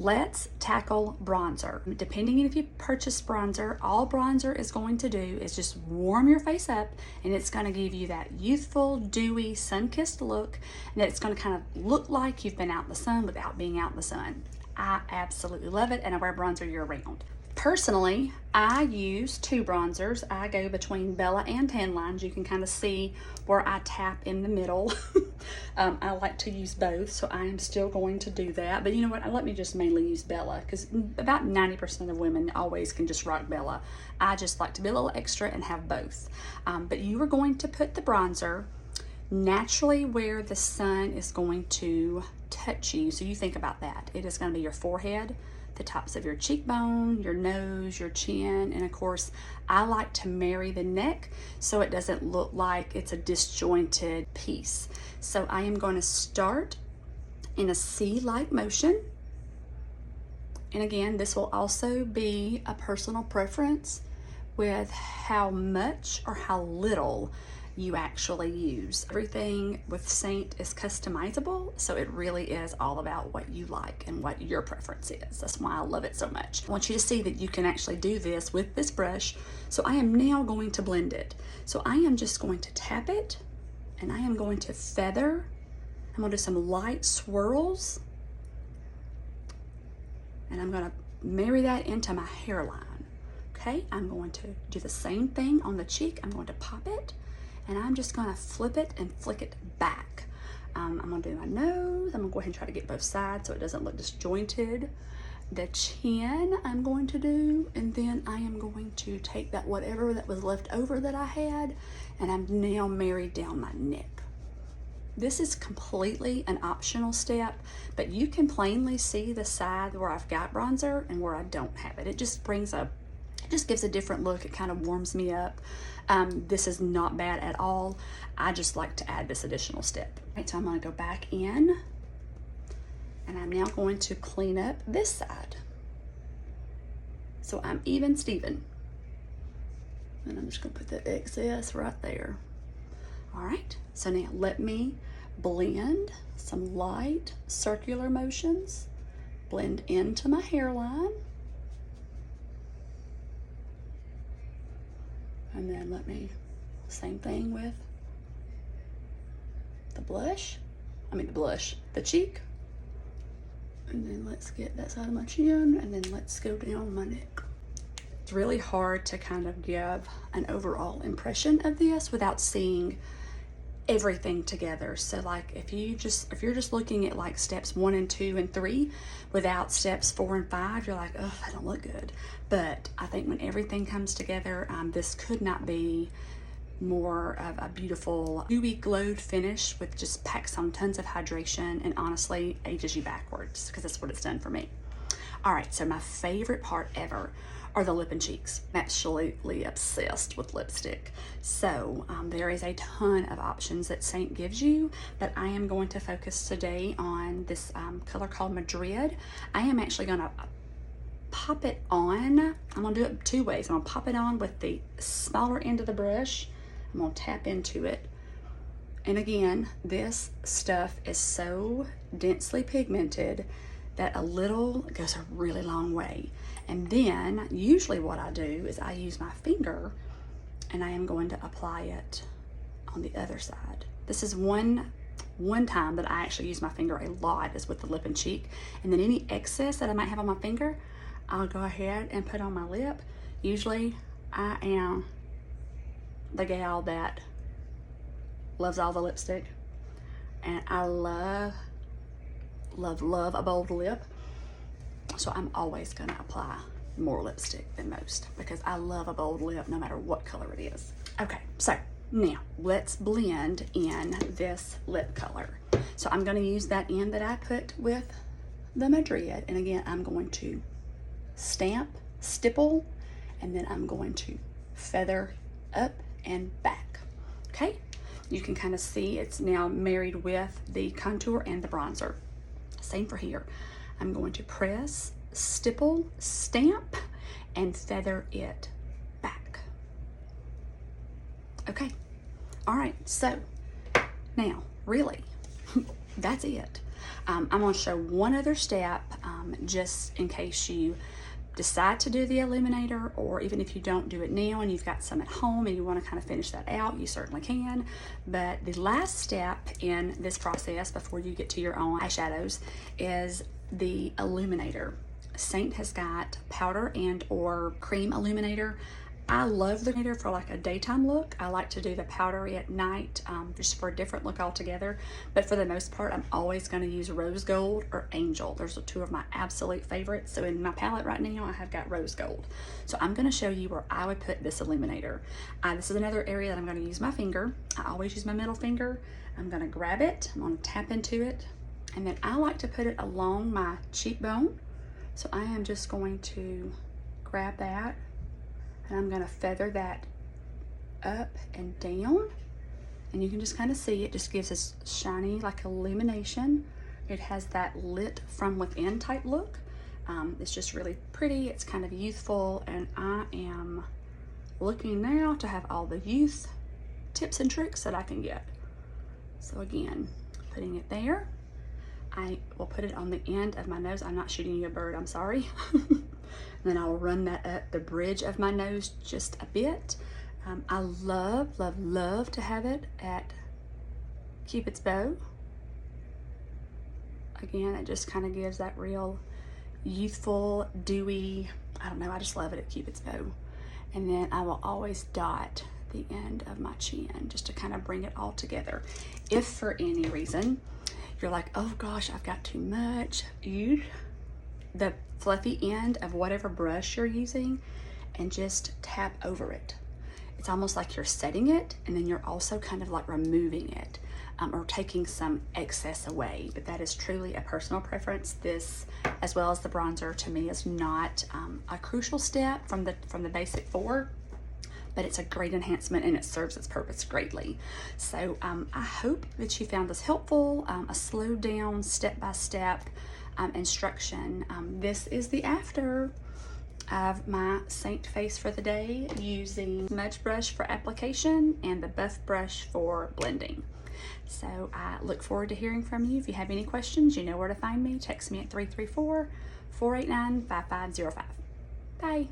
Let's tackle bronzer. Depending on if you purchase bronzer, all bronzer is going to do is just warm your face up, and it's going to give you that youthful, dewy, sun-kissed look, and it's going to kind of look like you've been out in the sun without being out in the sun. I absolutely love it, and I wear bronzer year-round. Personally, I use two bronzers. I go between Bella and Tan Lines. You can kind of see where I tap in the middle. I like to use both, so I am still going to do that. But you know what? Let me just mainly use Bella, because about 90% of women always can just rock Bella. I just like to be a little extra and have both. But you are going to put the bronzer naturally where the sun is going to touch you. So you think about that. It is going to be your forehead, the tops of your cheekbone, your nose, your chin, and of course I like to marry the neck so it doesn't look like it's a disjointed piece. So I am going to start in a C-like motion, and again, this will also be a personal preference with how much or how little you actually use. Everything with Saint is customizable, so it really is all about what you like and what your preference is. That's why I love it so much. I want you to see that you can actually do this with this brush. So I am now going to blend it. So I am just going to tap it, and I am going to feather. I'm going to do some light swirls, and I'm going to marry that into my hairline. Okay, I'm going to do the same thing on the cheek. I'm going to pop it, and I'm just gonna flip it and flick it back. I'm gonna do my nose. I'm gonna go ahead and try to get both sides so it doesn't look disjointed. The chin I'm going to do, and then I am going to take that whatever that was left over that I had, and I'm now married down my neck. This is completely an optional step, but you can plainly see the side where I've got bronzer and where I don't have it. It just gives a different look. It kind of warms me up. This is not bad at all. I just like to add this additional step. Right, so I'm going to go back in, and I'm now going to clean up this side. So I'm even Steven. And I'm just going to put the excess right there. All right, so now let me blend some light circular motions, blend into my hairline. And then let me, same thing with the cheek. And then let's get that side of my chin, and then let's go down my neck. It's really hard to kind of give an overall impression of this without seeing everything together. So like if you're just looking at like steps 1 and 2 and 3 without steps 4 and 5, you're like, oh, that don't look good. But I think when everything comes together, this could not be more of a beautiful dewy glowed finish with just packs on tons of hydration, and honestly ages you backwards, because that's what it's done for me. All right, so my favorite part ever are the lip and cheeks. I'm absolutely obsessed with lipstick. So there is a ton of options that Saint gives you, but I am going to focus today on this color called Madrid. I am actually gonna pop it on. I'm gonna do it 2 ways. I'm gonna pop it on with the smaller end of the brush. I'm gonna tap into it. And again, this stuff is so densely pigmented that a little goes a really long way. And then usually what I do is I use my finger, and I am going to apply it on the other side. This is one time that I actually use my finger a lot, is with the lip and cheek. And then any excess that I might have on my finger, I'll go ahead and put on my lip. Usually I am the gal that loves all the lipstick, and I love a bold lip. So I'm always gonna apply more lipstick than most, because I love a bold lip no matter what color it is. Okay, so now let's blend in this lip color. So I'm gonna use that end that I put with the Madrid, and again, I'm going to stamp, stipple, and then I'm going to feather up and back. Okay, you can kind of see it's now married with the contour and the bronzer. Same for here. I'm going to press, stipple, stamp, and feather it back. Okay, all right, so now really that's it. I'm going to show one other step just in case you decide to do the illuminator, or even if you don't do it now and you've got some at home and you want to kind of finish that out, you certainly can. But the last step in this process before you get to your own eyeshadows is the illuminator. Saint has got powder and or cream illuminator. I love the illuminator for like a daytime look. I like to do the powdery at night, just for a different look altogether. But for the most part, I'm always going to use rose gold or angel. Those are two of my absolute favorites. So in my palette right now, I have got rose gold. So I'm going to show you where I would put this illuminator. This is another area that I'm going to use my finger. I always use my middle finger. I'm going to grab it. I'm going to tap into it. And then I like to put it along my cheekbone. So I am just going to grab that. And I'm going to feather that up and down, and you can just kind of see it just gives us shiny like illumination. It has that lit from within type look. It's just really pretty. It's kind of youthful, and I am looking now to have all the youth tips and tricks that I can get. So again, putting it there. I will put it on the end of my nose. I'm not shooting you a bird, I'm sorry. Then I will run that up the bridge of my nose just a bit. I love, love, love to have it at Cupid's bow. Again, it just kind of gives that real youthful, dewy, I don't know, I just love it at Cupid's bow. And then I will always dot the end of my chin just to kind of bring it all together. If for any reason you're like, oh gosh, I've got too much, use the fluffy end of whatever brush you're using and just tap over it. It's almost like you're setting it, and then you're also kind of like removing it, or taking some excess away. But that is truly a personal preference. This, as well as the bronzer, to me is not a crucial step from the basic four, but it's a great enhancement and it serves its purpose greatly. So I hope that you found this helpful, a slowed down step-by-step instruction. This is the after of my Saint face for the day, using Smudge brush for application and the buff brush for blending. So I look forward to hearing from you. If you have any questions, you know where to find me. Text me at 334-489-5505. Bye.